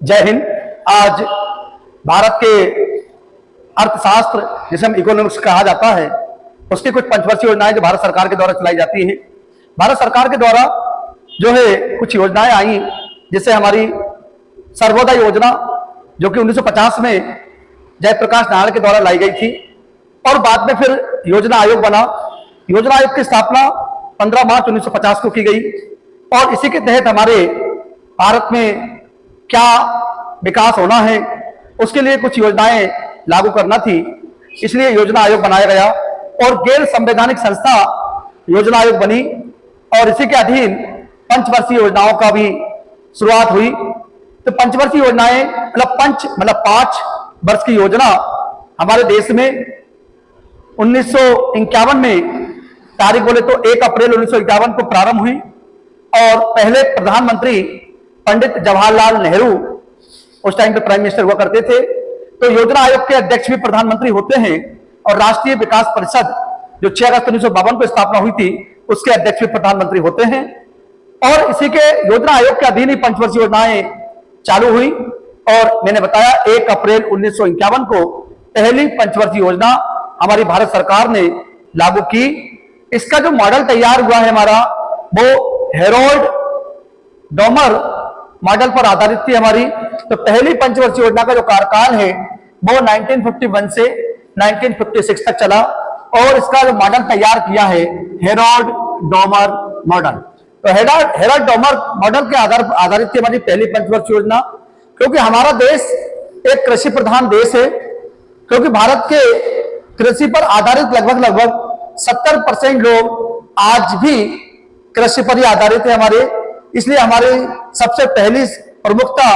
जय हिंद। आज भारत के अर्थशास्त्र, जिसे हम इकोनॉमिक्स कहा जाता है, उसकी कुछ पंचवर्षीय योजनाएं जो भारत सरकार के द्वारा चलाई जाती है। भारत सरकार के द्वारा जो है कुछ योजनाएं आई, जिससे हमारी सर्वोदय योजना जो कि 1950 में जयप्रकाश नारायण के द्वारा लाई गई थी, और बाद में फिर योजना आयोग बना। योजना आयोग की स्थापना 15 मार्च 1950 को की गई, और इसी के तहत हमारे भारत में क्या विकास होना है उसके लिए कुछ योजनाएं लागू करना थी, इसलिए योजना आयोग बनाया गया और गैर संवैधानिक संस्था योजना आयोग बनी, और इसी के अधीन पंचवर्षीय योजनाओं का भी शुरुआत हुई। तो पंचवर्षीय योजनाएं मतलब 5 वर्ष की योजना हमारे देश में 1951 में, तारीख बोले तो 1 अप्रैल 1951 को प्रारंभ हुई, और पहले प्रधानमंत्री पंडित जवाहरलाल नेहरू उस टाइम पे प्राइम मिनिस्टर हुआ करते थे। तो योजना आयोग के अध्यक्ष भी प्रधानमंत्री होते हैं, और राष्ट्रीय विकास परिषद जो 6 अगस्त 1952 को स्थापना हुई थी, उसके अध्यक्ष भी प्रधानमंत्री होते हैं। और इसी के योजना आयोग के अधीन ही पंचवर्षीय योजनाएं चालू हुई, और मैंने बताया 1 अप्रैल 1951 को पहली पंचवर्षीय योजना हमारी भारत सरकार ने लागू की। इसका जो मॉडल तैयार हुआ है हमारा, वो हेरोल्ड डॉमर मॉडल पर आधारित थी हमारी। तो पहली पंचवर्षीय योजना का जो कार्यकाल है वो 1951 से 1956 तक चला, और इसका जो मॉडल तैयार किया है हेरोल्ड डॉमर मॉडल। तो हेरोल्ड डॉमर मॉडल के आधारित थी हमारी पहली पंचवर्षीय योजना, क्योंकि हमारा देश एक कृषि प्रधान देश है, क्योंकि भारत के कृषि पर आधारित लगभग 70% लोग आज भी कृषि पर ही आधारित है हमारे। इसलिए हमारी सबसे पहली प्रमुखता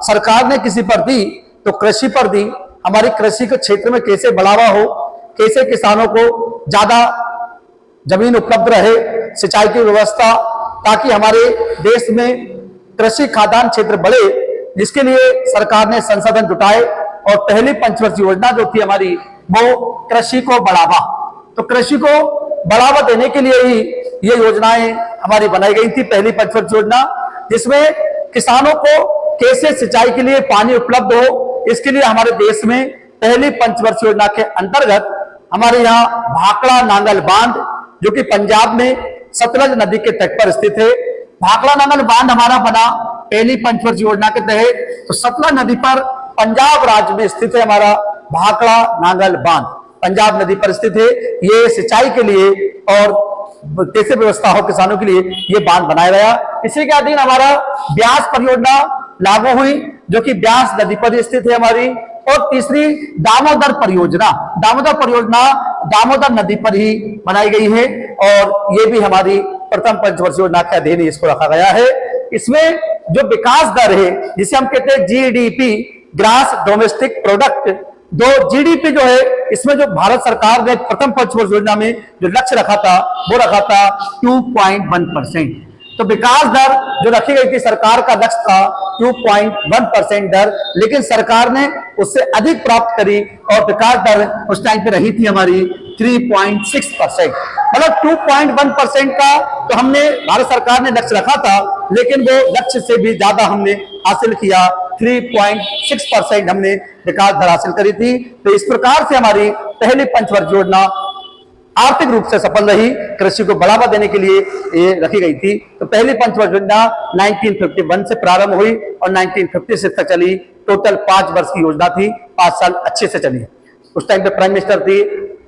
सरकार ने किसी पर दी तो कृषि पर दी। हमारी कृषि के क्षेत्र में कैसे बढ़ावा हो, कैसे किसानों को ज्यादा जमीन उपलब्ध रहे, सिंचाई की व्यवस्था, ताकि हमारे देश में कृषि खाद्यान्न क्षेत्र बढ़े, जिसके लिए सरकार ने संसाधन जुटाए। और पहली पंचवर्षीय योजना जो थी हमारी, वो कृषि को बढ़ावा, तो कृषि को बढ़ावा देने के लिए ही ये योजनाएं हमारी बनाई गई थी। पहली पंचवर्षीय योजना, जिसमें किसानों को कैसे सिंचाई के लिए पानी उपलब्ध हो, इसके लिए हमारे देश में पहली पंचवर्षीय योजना के अंतर्गत हमारे यहाँ भाखड़ा नांगल बांध, जो कि पंजाब में सतलज नदी के तट पर स्थित है, भाखड़ा नांगल बांध हमारा बना पहली पंचवर्षीय योजना के तहत। तो सतलज नदी पर पंजाब राज्य में स्थित है हमारा भाखड़ा नांगल बांध, पंजाब नदी पर स्थित है। ये सिंचाई के लिए और कैसे व्यवस्था हो किसानों के लिए ये बांध बनाया गया। इसी के अधीन हमारा ब्यास परियोजना लागू हुई, जो कि ब्यास नदी पर स्थित है हमारी। और तीसरी दामोदर परियोजना दामोदर नदी पर ही बनाई गई है, और ये भी हमारी प्रथम पंचवर्षीय योजना के अधीन इसको रखा गया है। इसमें जो विकास दर है, जिसे हम कहते हैं GDP, grass domestic product, GDP जो है, इसमें जो भारत सरकार ने प्रथम पंचवर्षीय योजना में जो लक्ष्य रखा था, वो रखा था 2.1%। तो विकास दर जो रखी गई थी, सरकार का लक्ष्य था 2.1% दर, लेकिन सरकार ने उससे अधिक प्राप्त करी, और विकास दर उस टाइम पे रही थी हमारी 3.6%। मतलब 2.1% का तो हमने भारत सरकार ने लक्ष्य रखा था, लेकिन वो लक्ष्य से भी ज्यादा हमने हासिल किया, 3.6% हमने विकास दर हासिल करी थी। तो इस प्रकार से हमारी पहली पंचवर्षीय योजना आर्थिक रूप से सफल रही, कृषि को बढ़ावा देने के लिए ये रखी गई थी। तो पहली पंचवर्षीय योजना 1951 से प्रारंभ हुई और 1956 तक चली। टोटल 5 वर्ष की योजना थी, 5 साल अच्छे से चली। उस टाइम पे प्राइम मिनिस्टर थी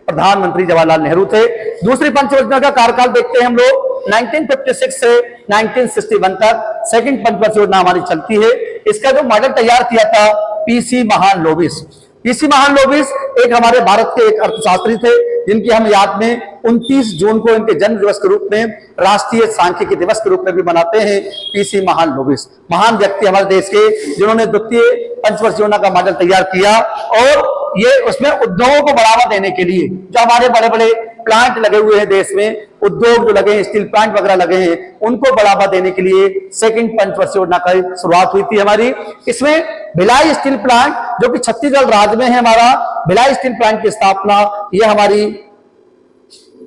प्रधानमंत्री जवाहरलाल नेहरू थे। दूसरी पंचवर्षीय योजना का कार्यकाल देखते हैं हम लोग, 1956 से 1961 तक सेकंड पंचवर्षीय योजना हमारी चलती है। इसका जो मॉडल तैयार किया था पीसी महालनोबिस। पीसी महालनोबिस एक हमारे भारत के एक अर्थशास्त्री थे, जिनकी हम याद में 29 जून को इनके जन्म दिवस के रूप में, राष्ट्रीय सांख्यिकी दिवस के रूप में भी मनाते हैं। पीसी महालनोबिस महान व्यक्ति हमारे देश के, जिन्होंने द्वितीय पंचवर्षीय योजना का मॉडल तैयार किया, और ये उसमें उद्योगों को बढ़ावा देने के लिए जो हमारे बड़े बड़े प्लांट लगे हुए हैं देश में, उद्योग जो लगे हैं, स्टील प्लांट वगैरह लगे हैं, उनको बढ़ावा देने के लिए सेकंड पंचवर्षीय योजना की शुरुआत हुई थी हमारी। इसमें भिलाई स्टील प्लांट, जो कि छत्तीसगढ़ राज्य में है हमारा, भिलाई स्टील प्लांट की स्थापना ये हमारी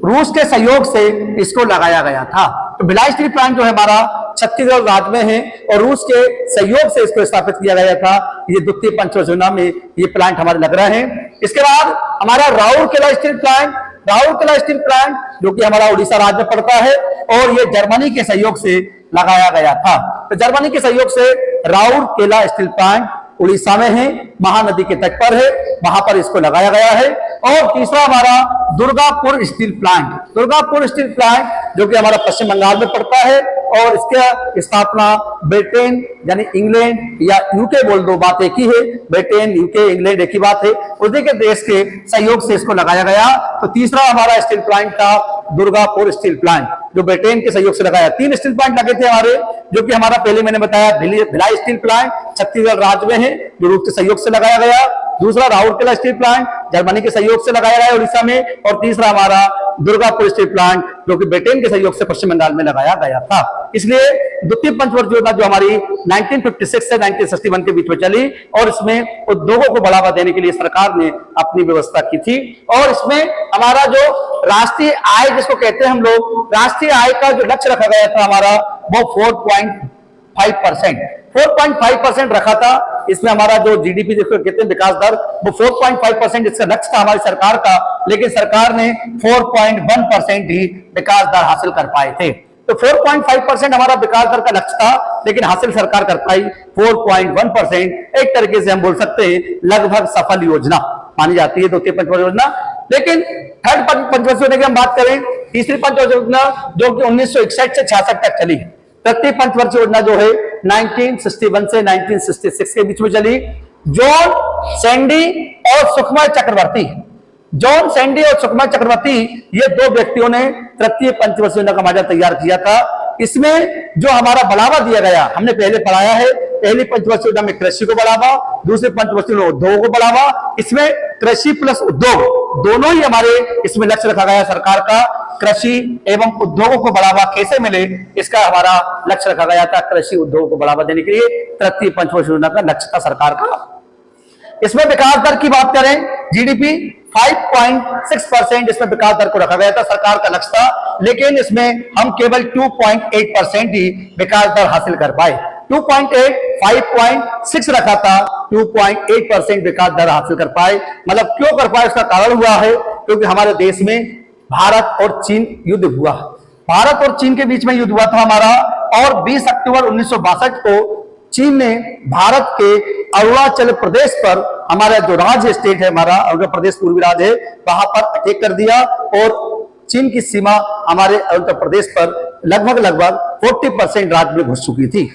रूस के सहयोग से इसको लगाया गया था। तो भिलाई स्टील प्लांट जो है हमारा छत्तीसगढ़ राज्य में है और रूस के सहयोग से इसको स्थापित किया गया था। ये द्वितीय पंचवर्षीय योजना में ये प्लांट हमारे लग रहे हैं। इसके बाद हमारा Rourkela steel plant, Rourkela steel plant जो कि हमारा उड़ीसा राज्य में पड़ता है और ये जर्मनी के सहयोग से लगाया गया था। तो जर्मनी के सहयोग से राउरकेला स्टील प्लांट उड़ीसा में है, महानदी के तट पर है, वहां पर इसको लगाया गया है। और तीसरा हमारा Durgapur steel plant, Durgapur steel plant जो कि हमारा पश्चिम बंगाल में पड़ता है और इसका स्थापना ब्रिटेन यानी इंग्लैंड या यूके, बोल दो बात एक ही है, ब्रिटेन यूके इंग्लैंड एक ही बात है, उसी के देश के सहयोग से इसको लगाया गया। तो तीसरा हमारा स्टील प्लांट था दुर्गापुर स्टील प्लांट जो ब्रिटेन के सहयोग से लगाया। 3 स्टील प्लांट लगे थे हमारे, जो कि हमारा पहले मैंने बताया भिलाई स्टील प्लांट छत्तीसगढ़ राज्य में है जो रूस के सहयोग से लगाया गया, दूसरा राउरकेला स्टील प्लांट जर्मनी के सहयोग से लगाया गया उड़ीसा में, और तीसरा हमारा दुर्गापुर स्टील प्लांट जो कि ब्रिटेन के सहयोग से पश्चिम बंगाल में लगाया गया था। इसलिए द्वितीय पंचवर्षीय योजना जो हमारी 1956 से 1961 के बीच में चली और इसमें उद्योगों को बढ़ावा देने के लिए सरकार ने अपनी व्यवस्था की थी। और इसमें हमारा जो राष्ट्रीय आय जिसको कहते हैं हम लोग, राष्ट्रीय आय का जो लक्ष्य रखा गया था हमारा वो 4.5% रखा था। इसमें हमारा जो जीडीपी जिसको कहते हैं विकास दर वो 4.5% इसका लक्ष्य था हमारी सरकार का, लेकिन सरकार ने 4.1% ही विकास दर हासिल कर पाए थे। तो 4.5% हमारा विकास दर का लक्ष्य था, लेकिन हासिल सरकार कर पाई 4.1%। एक तरीके से हम बोल सकते हैं लगभग सफल योजना मानी जाती है द्वितीय पंचवर्षीय योजना। लेकिन थर्ड पंचवर्षीय योजना की हम बात करें, तीसरी पंचवर्षीय योजना जो कि 1961 से 66 तक चली, तृतीय पंचवर्षीय योजना जो है 1961 से 1966 के बीच में चली। जॉन सैंडी और सुखमय चक्रवर्ती, जॉन सैंडी और सुखमय चक्रवर्ती ये 2 व्यक्तियों ने तृतीय पंचवर्षीय योजना का माजा तैयार किया था। इसमें जो हमारा बढ़ावा दिया गया हमने पहले पढ़ाया है, पहली पंचवर्षीय योजना में कृषि को बढ़ावा, दूसरे पंचवर्षीय में उद्योग को बढ़ावा। इसमें कृषि प्लस उद्योग दोनों ही हमारे इसमें लक्ष्य रखा गया सरकार का। कृषि एवं उद्योगों को बढ़ावा कैसे मिले इसका हमारा लक्ष्य रखा गया था। कृषि उद्योग को बढ़ावा देने के लिए तृतीय पंचवर्षीय योजना का लक्ष्य था सरकार का। इसमें विकास दर की बात करें, जीडीपी 5.6% इसमें विकास दर को रखा गया था, सरकार का लक्ष्य था, लेकिन इसमें हम केवल 2.8% ही विकास दर हासिल कर पाए। 2.8, 5.6 रखा था, 2.8% विकास दर हासिल कर पाए। मतलब क्यों कर पाए, इसका कारण हुआ है क्योंकि हमारे देश में भारत और चीन युद्ध हुआ, भारत और चीन के बीच में युद्ध हुआ था हमारा। और 20 अक्टूबर 1962 को चीन ने भारत के अरुणाचल प्रदेश पर, हमारा जो राज्य स्टेट है हमारा अरुणाचल प्रदेश पूर्वी राज्य है, वहां पर अटैक कर दिया और चीन की सीमा हमारे अरुणाचल प्रदेश पर लगभग 40% राज्य में घुस चुकी थी।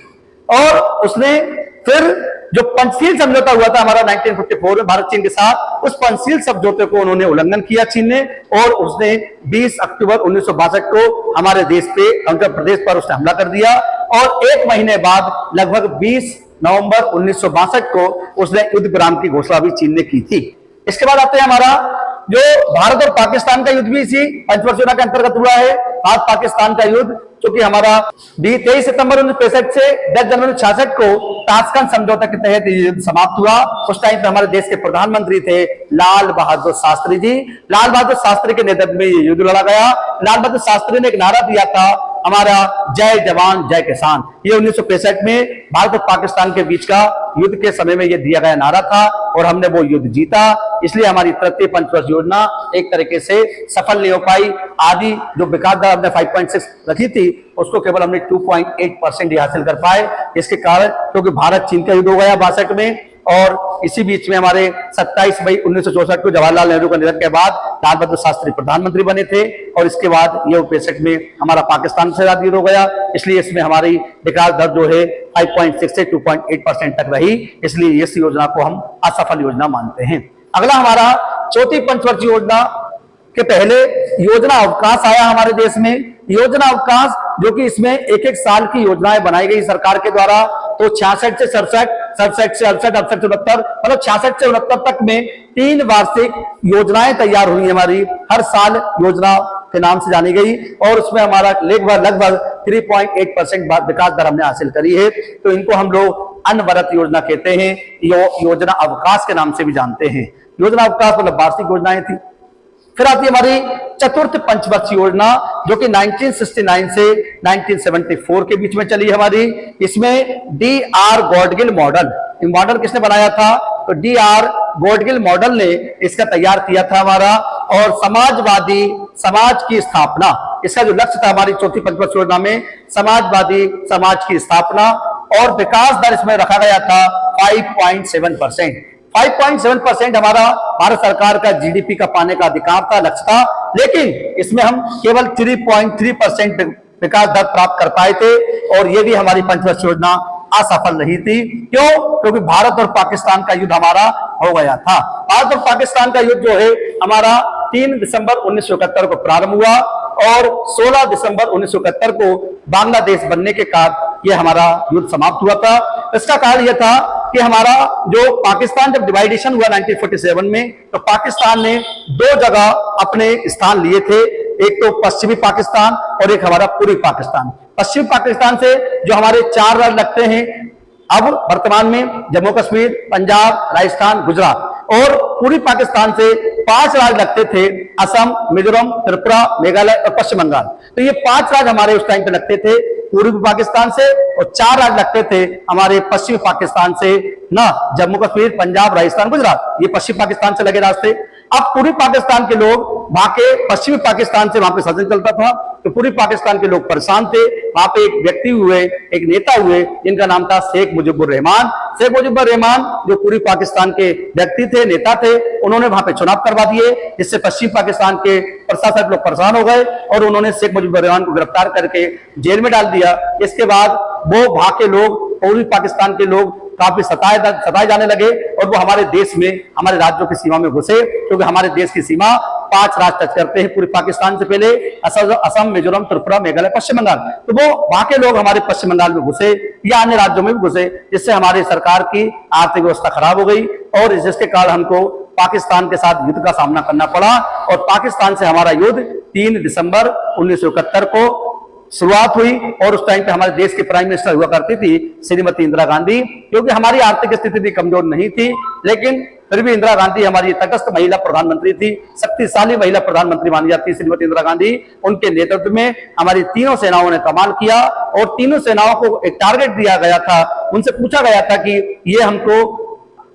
और उसने फिर जो पंचशील समझौता हुआ था हमारा 1954 में भारत चीन के साथ, उस पंचशील समझौते को उन्होंने उल्लंघन किया चीन ने, और उसने 20 अक्टूबर 1962 को हमारे देश पे अरुणाचल प्रदेश पर उसने हमला कर दिया। और 1 महीने बाद लगभग 20 नवंबर 1962 को उसने युद्ध विराम की घोषणा भी चीन ने की थी। इसके बाद आते हैं हमारा जो भारत और पाकिस्तान का युद्ध भी इसी पंचवर्षीय योजना के अंतर्गत हुआ है। भारत पाकिस्तान का युद्ध जो कि हमारा 23 सितंबर 1965 से 10 जनवरी 66 को ताशकंद समझौता के तहत युद्ध समाप्त हुआ। उस टाइम पे हमारे देश के प्रधानमंत्री थे लाल बहादुर शास्त्री जी। लाल बहादुर शास्त्री के नेतृत्व में ये युद्ध लड़ा गया। लाल बहादुर शास्त्री ने एक नारा दिया था हमारा जय जवान जय किसान। ये 1965 में भारत और पाकिस्तान के बीच का युद्ध के समय में ये दिया गया नारा था और हमने वो युद्ध जीता। इसलिए हमारी तृतीय पंचवर्षीय योजना एक तरीके से सफल नहीं हो पाई। आदि जो विकास दर हमने 5.6 रखी थी उसको केवल हमने 2.8% ही हासिल कर पाए। इसके कारण क्योंकि भारत चीन का युद्ध हो गया 62 में, और इसी बीच में हमारे 27 मई 1964 को जवाहरलाल नेहरू का निधन के बाद लाल बहादुर शास्त्री प्रधानमंत्री बने थे, और इसके बाद ये 65 में हमारा पाकिस्तान से युद्ध हो गया। इसलिए इसमें हमारी विकास दर जो है 5.6 से 2.8% तक रही। इसलिए इस योजना को हम असफल योजना मानते हैं। अगला हमारा चौथी पंचवर्षीय योजना के पहले योजना अवकाश आया हमारे देश में। योजना अवकाश जो कि इसमें एक साल की योजनाएं बनाई गई सरकार के द्वारा। तो 66 से 67, 67 से 68, 68 से 69, मतलब 66 से 69 तक में 3 वार्षिक योजनाएं तैयार हुई हमारी। हर साल योजना के नाम से जानी गई और उसमें हमारा लगभग 3.8% विकास दर हमने हासिल करी है। तो इनको हम लोग अनवरत योजना कहते हैं, योजना अवकाश के नाम से भी जानते हैं। योजना अवकाश मतलब वार्षिक योजनाएं थी। फिर आती है हमारी चतुर्थ पंचवर्षीय योजना जो कि 1969 से 1974 के बीच में चली हमारी। इसमें DR गॉडगिल मॉडल किसने बनाया था? तो DR गॉडगिल मॉडल ने इसका तैयार किया था हमारा। और समाजवादी समाज की स्थापना, इसका जो लक्ष्य था हमारी चौथी पंचवर्षीय योजना में, समाजवादी समाज की स्थापना। और विकास दर इसमें रखा गया था 5.7%। 5.7% हमारा भारत सरकार का GDP का पाने का अधिकार था, लक्ष्य था, लेकिन इसमें हम केवल 3.3% विकास दर प्राप्त कर पाए थे। और ये भी हमारी पंचवर्षीय योजना असफल रही थी। क्यों? क्योंकि भारत और पाकिस्तान का युद्ध हमारा हो गया था। भारत और पाकिस्तान का युद्ध जो है हमारा 3 दिसंबर 1971 को प्रारंभ हुआ और 16 दिसंबर 1971 को बांग्लादेश बनने के बाद यह हमारा युद्ध समाप्त हुआ था। इसका कारण यह था कि हमारा जो पाकिस्तान जब डिवाइडेशन हुआ 1947 में, तो पाकिस्तान ने 2 जगह अपने स्थान लिए थे, एक तो पश्चिमी पाकिस्तान और एक हमारा पूर्वी पाकिस्तान। पश्चिमी पाकिस्तान से जो हमारे 4 राज्य लगते हैं अब वर्तमान में, जम्मू कश्मीर, पंजाब, राजस्थान, गुजरात, और पूर्वी पाकिस्तान से 5 राज्य लगते थे, असम, मिजोरम, त्रिपुरा, मेघालय और पश्चिम बंगाल। तो ये 5 राज्य हमारे उस टाइम पे लगते थे पूर्वी पाकिस्तान से, और 4 राज्य लगते थे हमारे पश्चिमी पाकिस्तान से ना, जम्मू कश्मीर, पंजाब, राजस्थान, गुजरात, ये पश्चिमी पाकिस्तान से लगे रास्ते। अब पूर्वी पाकिस्तान के लोग वहां के पश्चिमी पाकिस्तान से वहां पे शासन चलता था, तो पूर्वी पाकिस्तान के लोग परेशान थे। वहां पे एक व्यक्ति हुए, एक नेता हुए, जिनका नाम था शेख मुजीबुर रहमान। शेख मुजीबुर रहमान जो पूर्वी पाकिस्तान के व्यक्ति थे, नेता थे, उन्होंने वहां पे चुनाव करवा दिए, जिससे पश्चिम पाकिस्तान के प्रशासक लोग परेशान हो गए और उन्होंने शेख मुजीबुर रहमान को गिरफ्तार करके जेल में डाल दिया। इसके बाद वो वहां के लोग, पूर्वी पाकिस्तान के लोग काफी सताए जाने लगे और वो हमारे देश में, हमारे राज्यों की सीमा में घुसे, क्योंकि हमारे देश की सीमा 5 राज्य टच करते हैं पूर्वी पाकिस्तान से पहले, असम, मिजोरम, त्रिपुरा, मेघालय, पश्चिम बंगाल। तो वो वहां के लोग हमारे पश्चिम बंगाल में घुसे या अन्य राज्यों में भी घुसे, जिससे हमारी सरकार की आर्थिक व्यवस्था खराब हो गई और जिसके कारण हमको पाकिस्तान के साथ युद्ध का सामना करना पड़ा। और पाकिस्तान से हमारा युद्ध 3 दिसंबर 1971 को शुरुआत हुई। और उस टाइम पे हमारे देश के प्राइम मिनिस्टर हुआ करती थी श्रीमती इंदिरा गांधी, क्योंकि हमारी आर्थिक स्थिति भी कमजोर नहीं थी, लेकिन फिर भी इंदिरा गांधी हमारी तटस्थ महिला प्रधानमंत्री थी, शक्तिशाली महिला प्रधानमंत्री मानी जाती है श्रीमती इंदिरा गांधी। उनके नेतृत्व में हमारी तीनों सेनाओं ने कमाल किया और तीनों सेनाओं को एक टारगेट दिया गया था। उनसे पूछा गया था कि ये हमको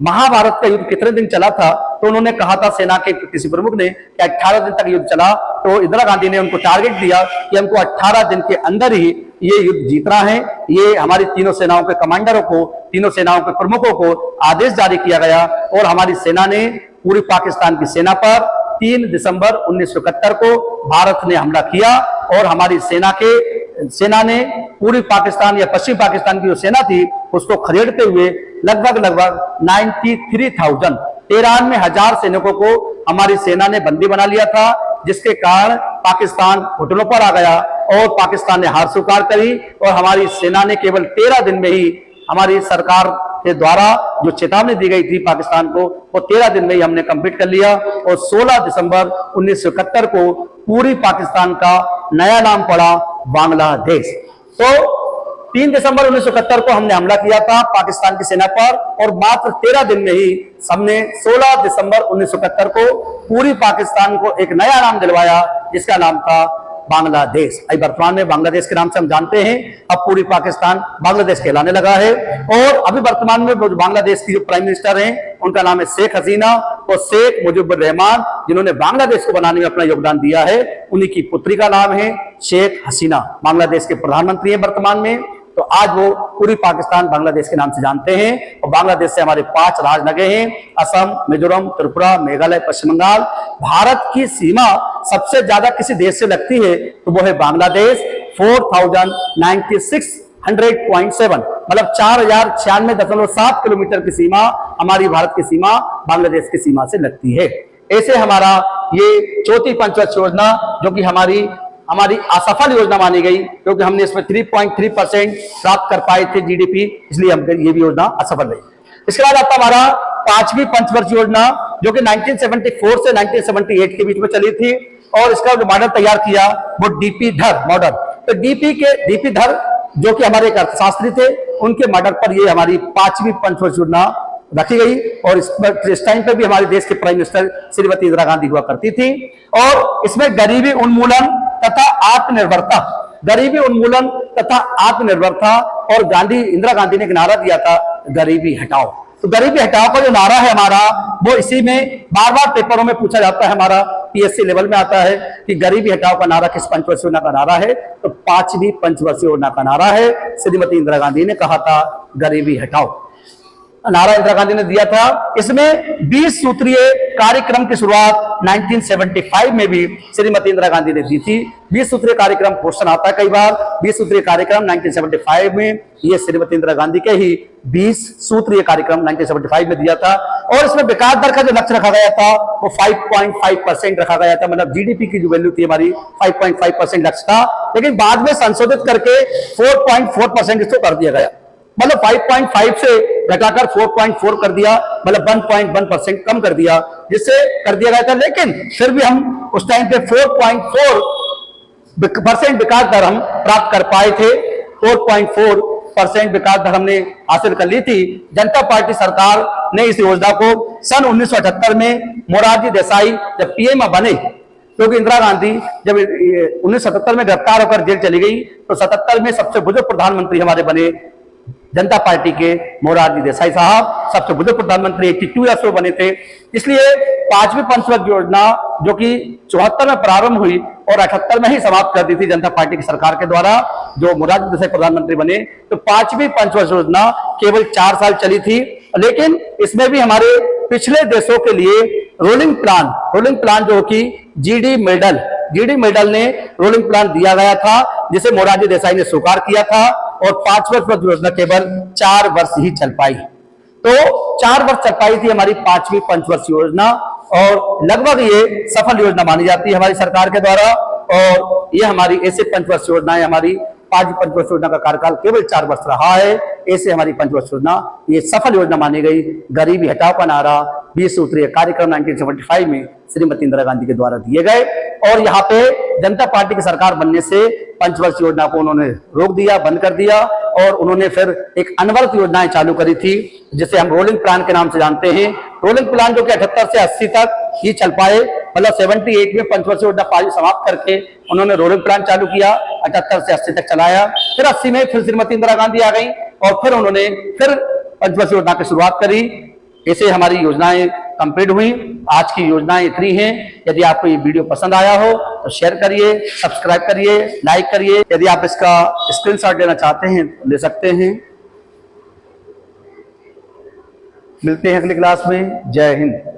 महाभारत का युद्ध कितने दिन चला था, तो उन्होंने कहा था सेना के किसी प्रमुख ने कि 18 दिन तक युद्ध चला। तो इंदिरा गांधी ने उनको टारगेट दिया कि हमको 18 दिन के अंदर ही ये युद्ध जीतना है। ये हमारी तीनों सेनाओं के कमांडरों को, तीनों सेनाओं के प्रमुखों को आदेश जारी किया गया और हमारी सेना ने पूर्वी पाकिस्तान की सेना पर 3 दिसंबर 1971 को भारत ने हमला किया और हमारी सेना ने पूर्वी पाकिस्तान या पश्चिमी पाकिस्तान की जो सेना थी उसको खदेड़ते हुए लगभग 93,000 सैनिकों को हमारी सेना ने बंदी बना लिया था, जिसके कारण पाकिस्तान घुटनों पर आ गया और पाकिस्तान ने हार स्वीकार करी और हमारी सेना ने केवल 13 दिन में ही, हमारी सरकार के द्वारा जो चेतावनी दी गई थी पाकिस्तान को, वो 13 दिन में ही हमने कंप्लीट कर लिया। और 16 दिसंबर 1971 को पूरी पाकिस्तान का नया नाम पड़ा बांग्लादेश। तो 3 दिसंबर 1971 को हमने हमला किया था पाकिस्तान की सेना पर और मात्र 13 दिन में ही हमने 16 दिसंबर 1971 को पूरी पाकिस्तान को एक नया नाम दिलवाया, जिसका नाम था बांग्लादेश। अभी वर्तमान में बांग्लादेश के नाम से हम जानते हैं, अब पूरी पाकिस्तान बांग्लादेश कहलाने लगा है। और अभी वर्तमान में बांग्लादेश की जो प्राइम मिनिस्टर हैं उनका नाम है शेख हसीना और शेख मुजीबुर रहमान, जिन्होंने बांग्लादेश को बनाने में अपना योगदान दिया है, उन्हीं की पुत्री का नाम है शेख हसीना, बांग्लादेश के प्रधानमंत्री है वर्तमान में। तो आज वो पूरी पाकिस्तान बांग्लादेश के नाम से जानते हैं और बांग्लादेश से हमारे 5 राज्य लगे हैं, असम, मिजोरम, त्रिपुरा, मेघालय, पश्चिम बंगाल। भारत की सीमा सबसे ज्यादा किसी देश से लगती है तो वो है बांग्लादेश, 4096.7 मतलब 4096.7 किलोमीटर की सीमा हमारी भारत की सीमा बांग्लादेश की सीमा से लगती है। ऐसे हमारा ये चौथी पंचवर्षीय योजना, जो कि हमारी असफल योजना मानी गई, क्योंकि हमने इसमें 3.3% प्राप्त कर पाए थे GDP, इसलिए हम ये भी योजना असफल रही। इसके बाद आता हमारा 5वीं पंचवर्षीय योजना, जो कि 1974 से 1978 के बीच में चली थी और इसका जो मॉडल तैयार किया वो DP धर मॉडल। तो DP धर जो कि हमारे एक अर्थशास्त्री थे, उनके मॉडल पर ये हमारी 5वीं पंचवर्षीय योजना रखी गई। और इस टाइम पे भी हमारे देश के प्राइम मिनिस्टर श्रीमती इंदिरा गांधी हुआ करती थी। और इसमें गरीबी उन्मूलन तथा आत्मनिर्भरता, गरीबी उन्मूलन तथा आत्मनिर्भरता, और इंदिरा गांधी ने एक नारा दिया था, गरीबी हटाओ। तो गरीबी हटाओ का जो नारा है हमारा, वो इसी में बार बार पेपरों में पूछा जाता है, हमारा पीएससी लेवल में आता है कि गरीबी हटाओ का नारा किस पंचवर्षीय योजना का नारा है। तो 5वीं पंचवर्षीय योजना का नारा है। श्रीमती इंदिरा गांधी ने कहा था गरीबी हटाओ, नारा इंदिरा गांधी ने दिया था। इसमें 20 सूत्रीय कार्यक्रम की शुरुआत 1975 में भी श्रीमती इंदिरा गांधी ने दी थी। 20 सूत्रीय कार्यक्रम क्वेश्चन आता है कई बार। 20 सूत्रीय कार्यक्रम 1975 में ये श्रीमती इंदिरा गांधी के ही 20 सूत्रीय कार्यक्रम 1975 में दिया था। और इसमें विकास दर का जो लक्ष्य रखा गया था वो 5.5% रखा गया था, मतलब जीडीपी की जो वैल्यू थी हमारी 5.5% लक्ष्य था, लेकिन बाद में संशोधित करके 4.4% इसको कर दिया गया। मतलब 5.5 से घटाकर 4.4 कर दिया, मतलब 1.1% कम कर दिया, जिससे कर दिया गया था। लेकिन फिर भी हम उस टाइम पे 4.4% विकास दर हम प्राप्त कर पाए थे। 4.4% विकास दर हमने हासिल कर ली थी। जनता पार्टी सरकार ने इस योजना को सन 1978 में मोरारजी देसाई जब पीएम बने, क्योंकि इंदिरा गांधी जब 1977 में गिरफ्तार होकर जेल चली गई, तो 77 में सबसे बुजुर्ग प्रधानमंत्री हमारे बने जनता पार्टी के मोरारजी देसाई साहब, सबसे बुजुर्ग प्रधानमंत्री 82 ईयर्स में बने थे। इसलिए 5वीं पंचवर्षीय योजना जो कि 74 में प्रारंभ हुई और 78 में ही समाप्त कर दी थी जनता पार्टी की सरकार के द्वारा, जो मोरारजी देसाई प्रधानमंत्री बने। तो 5वीं पंचवर्षीय योजना केवल 4 साल चली थी। लेकिन इसमें भी हमारे पिछले देशों के लिए रोलिंग प्लान जो कि जीडी मेडल ने रोलिंग प्लान दिया गया था, जिसे मोरारजी देसाई ने स्वीकार किया था। और 5 वर्ष पर योजना केवल 4 वर्ष ही चल पाई। तो 4 वर्ष चल पाई थी हमारी 5वीं पंचवर्षीय योजना, और लगभग ये सफल योजना मानी जाती है हमारी सरकार के द्वारा। और ये हमारी ऐसे पंचवर्षीय योजना है, हमारी 5वीं पंचवर्षीय योजना का कार्यकाल केवल 4 वर्ष रहा है। ऐसे हमारी पंचवर्षीय योजना ये सफल योजना मानी गई। गरीबी हटाओ का नारा 20 सूत्रीय कार्यक्रम 1975 में श्रीमती इंदिरा गांधी के द्वारा दिए गए। और यहाँ पे जनता पार्टी की सरकार बनने से पंचवर्षीय योजना को उन्होंने रोक दिया, बंद कर दिया, और उन्होंने फिर एक अनवरत योजनाएं चालू करी थी, जिसे हम रोलिंग प्लान के नाम से जानते हैं। रोलिंग प्लान जो कि 78 से 80 तक ही चल पाए, मतलब 78 में पंचवर्षीय योजना समाप्त करके उन्होंने रोलिंग प्लान चालू किया, 78 से 80 तक चलाया। फिर 80 में फिर श्रीमती इंदिरा गांधी आ गई और फिर उन्होंने फिर पंचवर्षीय योजना की शुरुआत करी। ऐसे हमारी योजनाएं कंप्लीट हुई। आज की योजनाएं इतनी हैं। यदि आपको ये वीडियो पसंद आया हो तो शेयर करिए, सब्सक्राइब करिए, लाइक करिए। यदि आप इसका स्क्रीनशॉट लेना चाहते हैं तो ले सकते हैं। मिलते हैं अगली क्लास में। जय हिंद।